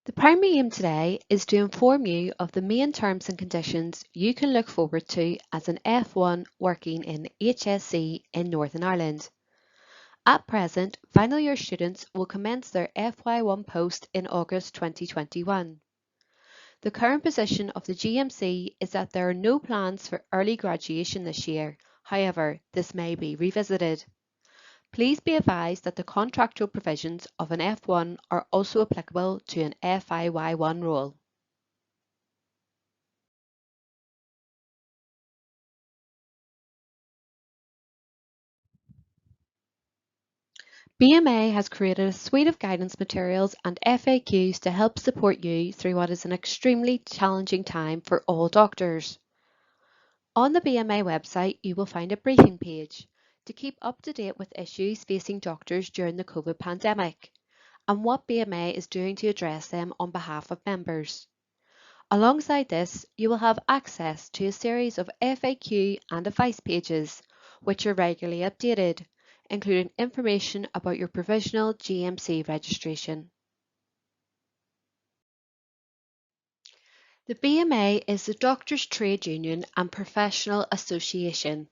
The primary aim today is to inform you of the main terms and conditions you can look forward to as an F1 working in HSC in Northern Ireland. At present, final year students will commence their FY1 post in August 2021. The current position of the GMC is that there are no plans for early graduation this year. However, this may be revisited. Please be advised that the contractual provisions of an F1 are also applicable to an FY1 role. BMA has created a suite of guidance materials and FAQs to help support you through what is an extremely challenging time for all doctors. On the BMA website, you will find a briefing page to keep up to date with issues facing doctors during the COVID pandemic and what BMA is doing to address them on behalf of members. Alongside this, you will have access to a series of FAQ and advice pages, which are regularly updated, including information about your provisional GMC registration. The BMA is the Doctors' Trade Union and Professional Association.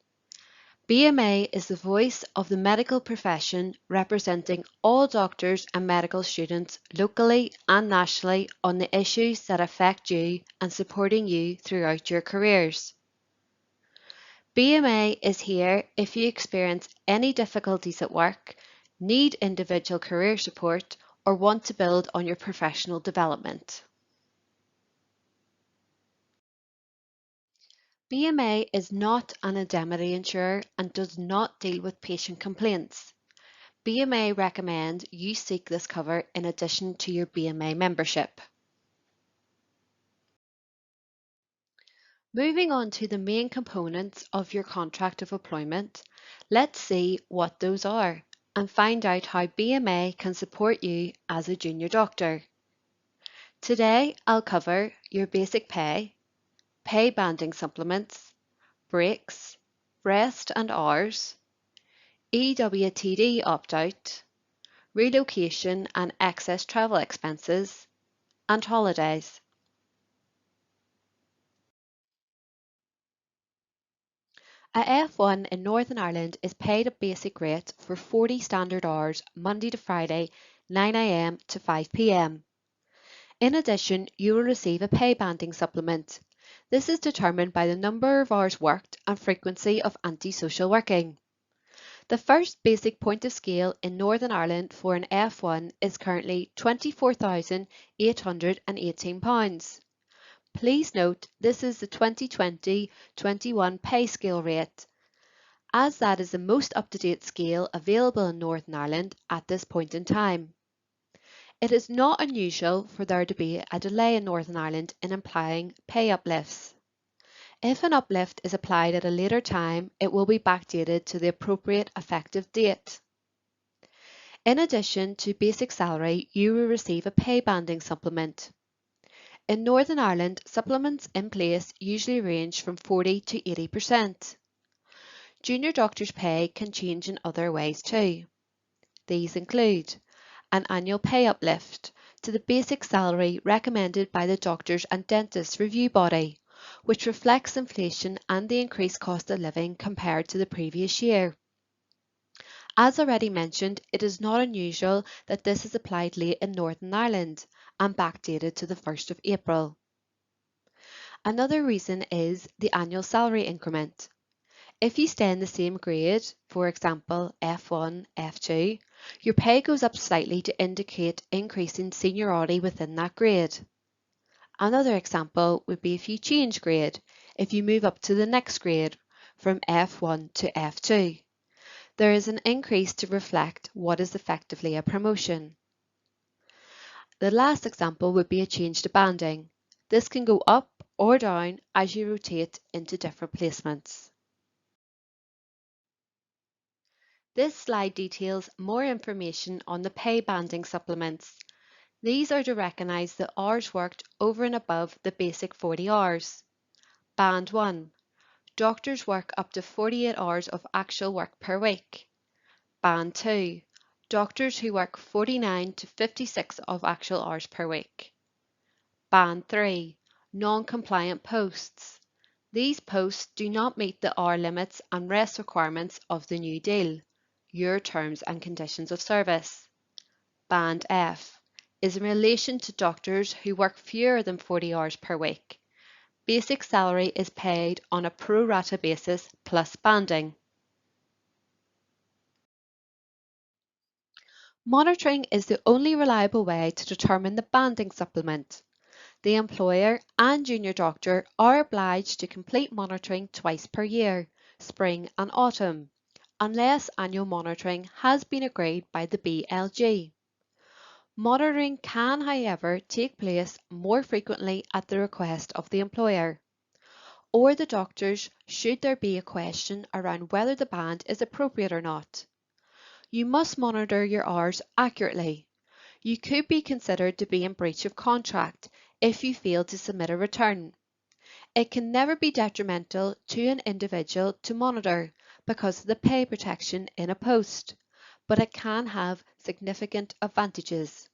BMA is the voice of the medical profession representing all doctors and medical students locally and nationally on the issues that affect you and supporting you throughout your careers. BMA is here if you experience any difficulties at work, need individual career support, or want to build on your professional development. BMA is not an indemnity insurer and does not deal with patient complaints. BMA recommend you seek this cover in addition to your BMA membership. Moving on to the main components of your contract of employment, let's see what those are and find out how BMA can support you as a junior doctor. Today, I'll cover your basic pay banding supplements, breaks, rest and hours, EWTD opt-out, relocation and excess travel expenses, and holidays. A F1 in Northern Ireland is paid a basic rate for 40 standard hours Monday to Friday, 9 am to 5 pm. In addition, you will receive a pay banding supplement. This is determined by the number of hours worked and frequency of antisocial working. The first basic point of scale in Northern Ireland for an F1 is currently £24,818. Please note this is the 2020-21 pay scale rate, as that is the most up-to-date scale available in Northern Ireland at this point in time. It is not unusual for there to be a delay in Northern Ireland in applying pay uplifts. If an uplift is applied at a later time, it will be backdated to the appropriate effective date. In addition to basic salary, you will receive a pay banding supplement. In Northern Ireland, supplements in place usually range from 40 to 80%. Junior doctors' pay can change in other ways too. These include an annual pay uplift to the basic salary recommended by the Doctors and Dentists Review Body, which reflects inflation and the increased cost of living compared to the previous year. As already mentioned, it is not unusual that this is applied late in Northern Ireland and backdated to the 1st of April. Another reason is the annual salary increment. If you stay in the same grade, for example F1, F2, your pay goes up slightly to indicate increasing seniority within that grade. Another example would be if you change grade, if you move up to the next grade from F1 to F2. There is an increase to reflect what is effectively a promotion. The last example would be a change to banding. This can go up or down as you rotate into different placements. This slide details more information on the pay banding supplements. These are to recognise the hours worked over and above the basic 40 hours. Band 1. Doctors work up to 48 hours of actual work per week. Band 2. Doctors who work 49 to 56 of actual hours per week. Band 3. Non-compliant posts. These posts do not meet the hour limits and rest requirements of the new deal, your terms and conditions of service. Band F is in relation to doctors who work fewer than 40 hours per week. Basic salary is paid on a pro rata basis plus banding. Monitoring is the only reliable way to determine the banding supplement. The employer and junior doctor are obliged to complete monitoring twice per year, spring and autumn, unless annual monitoring has been agreed by the BLG. Monitoring can, however, take place more frequently at the request of the employer, or the doctors should there be a question around whether the band is appropriate or not. You must monitor your hours accurately. You could be considered to be in breach of contract if you fail to submit a return. It can never be detrimental to an individual to monitor because of the pay protection in a post, but it can have significant advantages.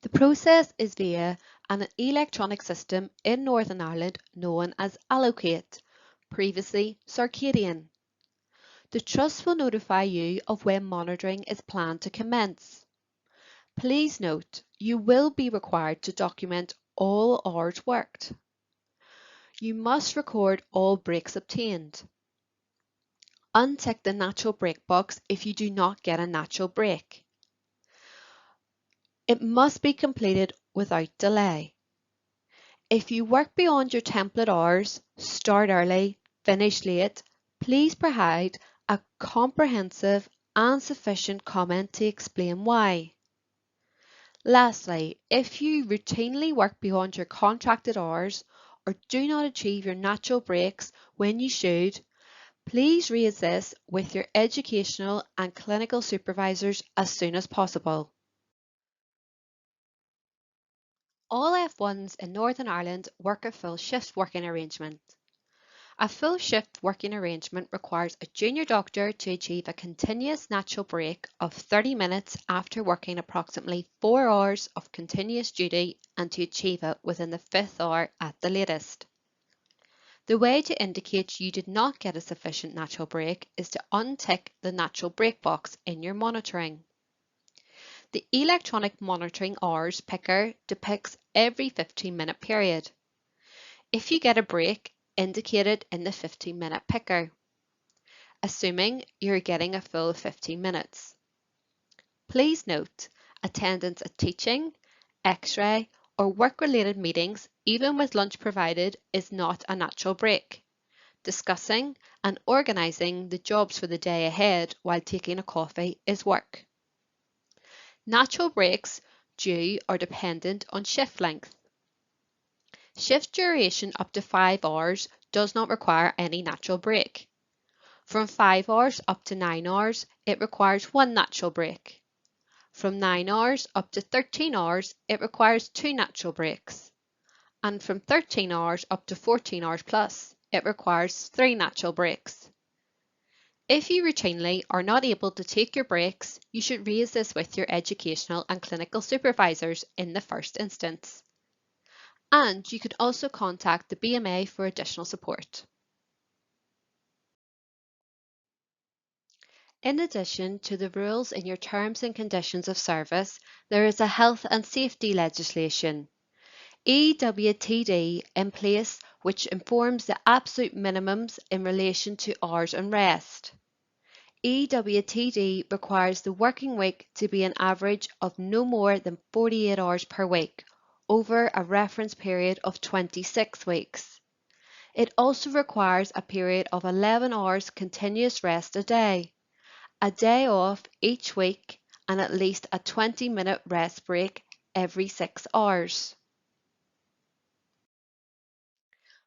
The process is via an electronic system in Northern Ireland known as Allocate, previously Circadian. The Trust will notify you of when monitoring is planned to commence. Please note, you will be required to document all hours worked. You must record all breaks obtained. Untick the natural break box if you do not get a natural break. It must be completed without delay. If you work beyond your template hours, start early, finish late, please provide a comprehensive and sufficient comment to explain why. Lastly, if you routinely work beyond your contracted hours or do not achieve your natural breaks when you should, please raise this with your educational and clinical supervisors as soon as possible. All F1s in Northern Ireland work a full shift working arrangement. A full shift working arrangement requires a junior doctor to achieve a continuous natural break of 30 minutes after working approximately 4 hours of continuous duty and to achieve it within the 5th hour at the latest. The way to indicate you did not get a sufficient natural break is to untick the natural break box in your monitoring. The electronic monitoring hours picker depicts every 15-minute period. If you get a break, indicate it in the 15-minute picker, assuming you're getting a full 15 minutes. Please note, attendance at teaching, X-ray, or work-related meetings, even with lunch provided, is not a natural break. Discussing and organising the jobs for the day ahead while taking a coffee is work. Natural breaks due are dependent on shift length. Shift duration up to 5 hours does not require any natural break. From 5 hours up to 9 hours, it requires one natural break. From 9 hours up to 13 hours, it requires 2 natural breaks. And from 13 hours up to 14 hours plus, it requires 3 natural breaks. If you routinely are not able to take your breaks, you should raise this with your educational and clinical supervisors in the first instance. And you could also contact the BMA for additional support. In addition to the rules in your terms and conditions of service, there is a health and safety legislation, EWTD, in place which informs the absolute minimums in relation to hours and rest. EWTD requires the working week to be an average of no more than 48 hours per week over a reference period of 26 weeks. It also requires a period of 11 hours continuous rest a day off each week, and at least a 20-minute rest break every 6 hours.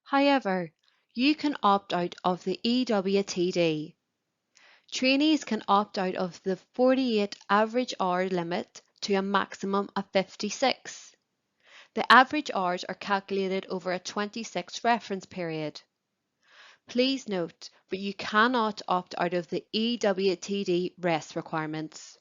However, you can opt out of the EWTD. Trainees can opt out of the 48 average hour limit to a maximum of 56. The average hours are calculated over a 26 reference period. Please note, but you cannot opt out of the EWTD rest requirements.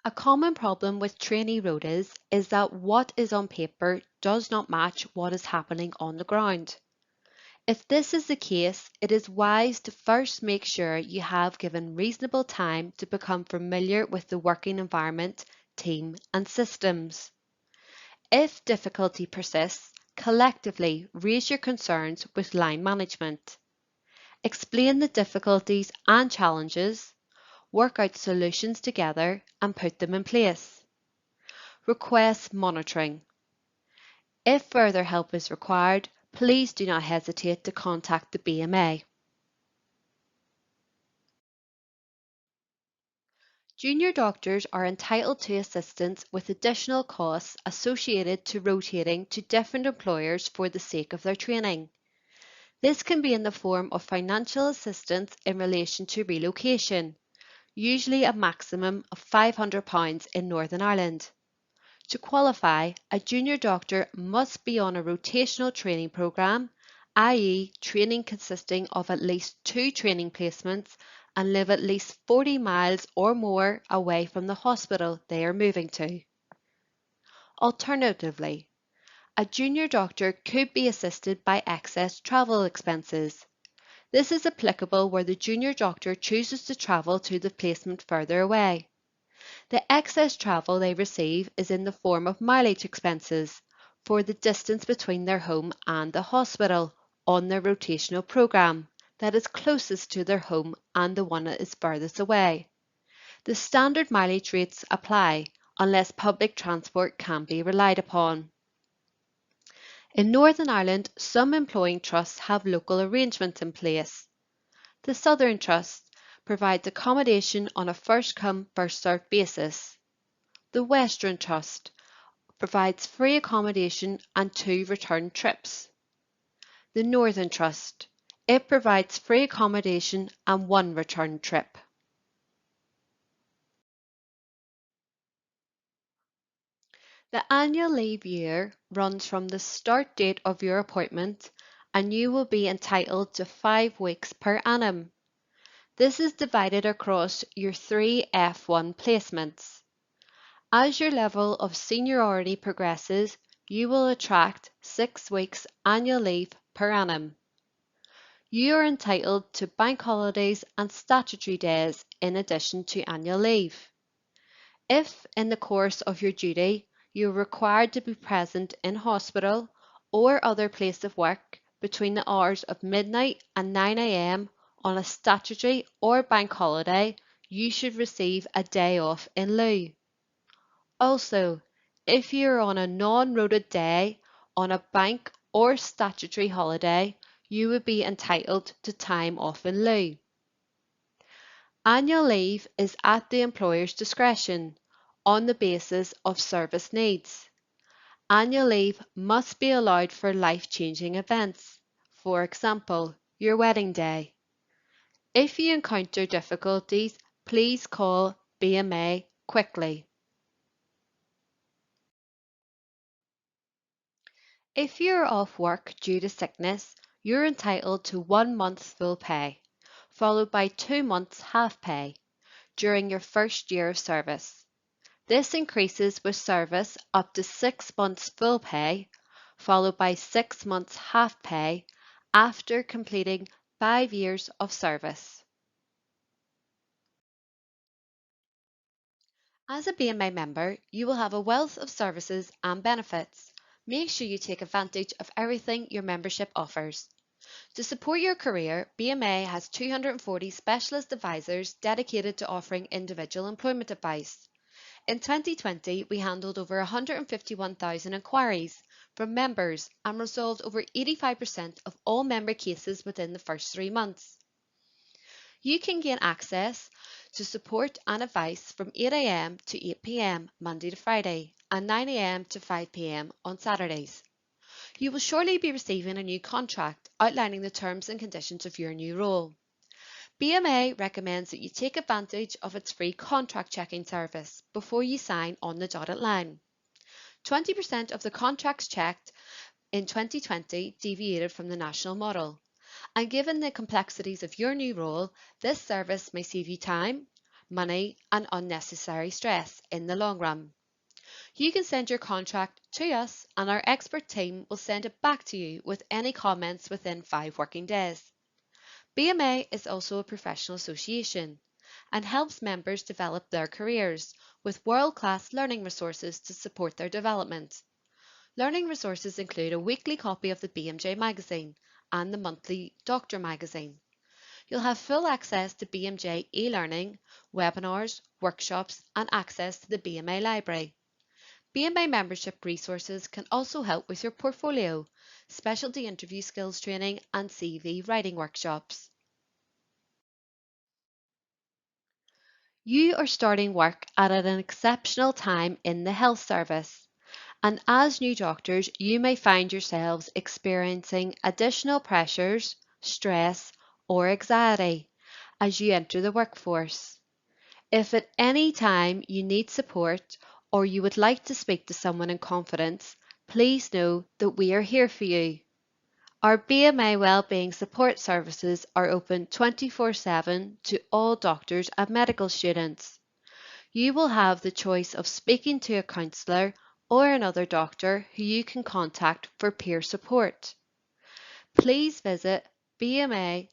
A common problem with trainee rotas is that what is on paper does not match what is happening on the ground. If this is the case, it is wise to first make sure you have given reasonable time to become familiar with the working environment, team, and systems. If difficulty persists, collectively raise your concerns with line management. Explain the difficulties and challenges, work out solutions together, and put them in place. Request monitoring. If further help is required, please do not hesitate to contact the BMA. Junior doctors are entitled to assistance with additional costs associated to rotating to different employers for the sake of their training. This can be in the form of financial assistance in relation to relocation, usually a maximum of £500 in Northern Ireland. To qualify, a junior doctor must be on a rotational training programme, i.e. training consisting of at least 2 training placements, and live at least 40 miles or more away from the hospital they are moving to. Alternatively, a junior doctor could be assisted by excess travel expenses. This is applicable where the junior doctor chooses to travel to the placement further away. The excess travel they receive is in the form of mileage expenses for the distance between their home and the hospital on their rotational programme that is closest to their home and the one that is furthest away. The standard mileage rates apply unless public transport can be relied upon. In Northern Ireland, some employing trusts have local arrangements in place. The Southern Trust provides accommodation on a first-come, first-served basis. The Western Trust provides free accommodation and 2 return trips. The Northern Trust, it provides free accommodation and 1 return trip. The annual leave year runs from the start date of your appointment, and you will be entitled to 5 weeks per annum. This is divided across your 3 F1 placements. As your level of seniority progresses, you will attract 6 weeks annual leave per annum. You are entitled to bank holidays and statutory days in addition to annual leave. If, in the course of your duty, you are required to be present in hospital or other place of work between the hours of midnight and 9 a.m. on a statutory or bank holiday, you should receive a day off in lieu. Also, if you are on a non-rotated day on a bank or statutory holiday, you would be entitled to time off in lieu. Annual leave is at the employer's discretion on the basis of service needs. Annual leave must be allowed for life-changing events, for example, your wedding day. If you encounter difficulties, please call BMA quickly. If you are off work due to sickness, you're entitled to 1 month's full pay, followed by 2 months half pay during your first year of service. This increases with service up to 6 months full pay, followed by 6 months half pay after completing 5 years of service. As a BMA member, you will have a wealth of services and benefits. Make sure you take advantage of everything your membership offers. To support your career, BMA has 240 specialist advisors dedicated to offering individual employment advice. In 2020, we handled over 151,000 inquiries from members and resolved over 85% of all member cases within the first 3 months. You can gain access to support and advice from 8 a.m. to 8 p.m. Monday to Friday and 9 a.m. to 5 p.m. on Saturdays. You will shortly be receiving a new contract outlining the terms and conditions of your new role. BMA recommends that you take advantage of its free contract checking service before you sign on the dotted line. 20% of the contracts checked in 2020 deviated from the national model, and given the complexities of your new role, this service may save you time, money, and unnecessary stress in the long run. You can send your contract to us and our expert team will send it back to you with any comments within 5 working days. BMA is also a professional association and helps members develop their careers with world-class learning resources to support their development. Learning resources include a weekly copy of the BMJ magazine and the monthly Doctor magazine. You'll have full access to BMJ e-learning, webinars, workshops and access to the BMA library. BMA membership resources can also help with your portfolio, specialty interview skills training and CV writing workshops. You are starting work at an exceptional time in the health service, and as new doctors, you may find yourselves experiencing additional pressures, stress, or anxiety as you enter the workforce. If at any time you need support or you would like to speak to someone in confidence, please know that we are here for you. Our BMA Wellbeing Support Services are open 24/7 to all doctors and medical students. You will have the choice of speaking to a counsellor or another doctor who you can contact for peer support. Please visit bma.org.uk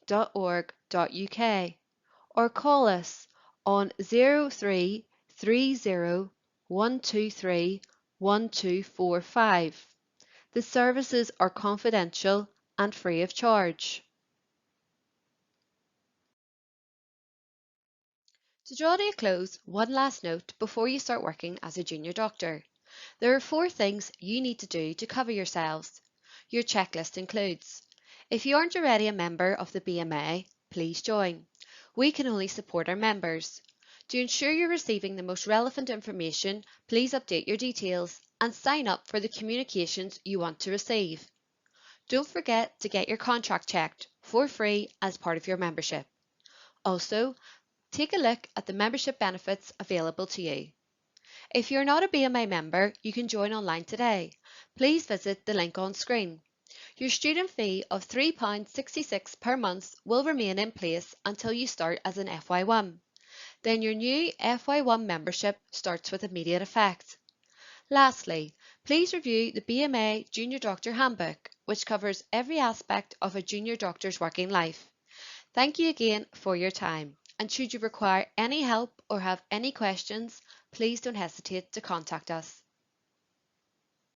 or call us on 0330 123 1245. The services are confidential and free of charge. To draw to a close, one last note before you start working as a junior doctor. There are 4 things you need to do to cover yourselves. Your checklist includes: if you aren't already a member of the BMA, please join. We can only support our members. To ensure you're receiving the most relevant information, please update your details and sign up for the communications you want to receive. Don't forget to get your contract checked for free as part of your membership. Also, take a look at the membership benefits available to you. If you're not a BMA member, you can join online today. Please visit the link on screen. Your student fee of £3.66 per month will remain in place until you start as an FY1. Then your new FY1 membership starts with immediate effect. Lastly, please review the BMA Junior Doctor Handbook, which covers every aspect of a junior doctor's working life. Thank you again for your time, and should you require any help or have any questions, please don't hesitate to contact us.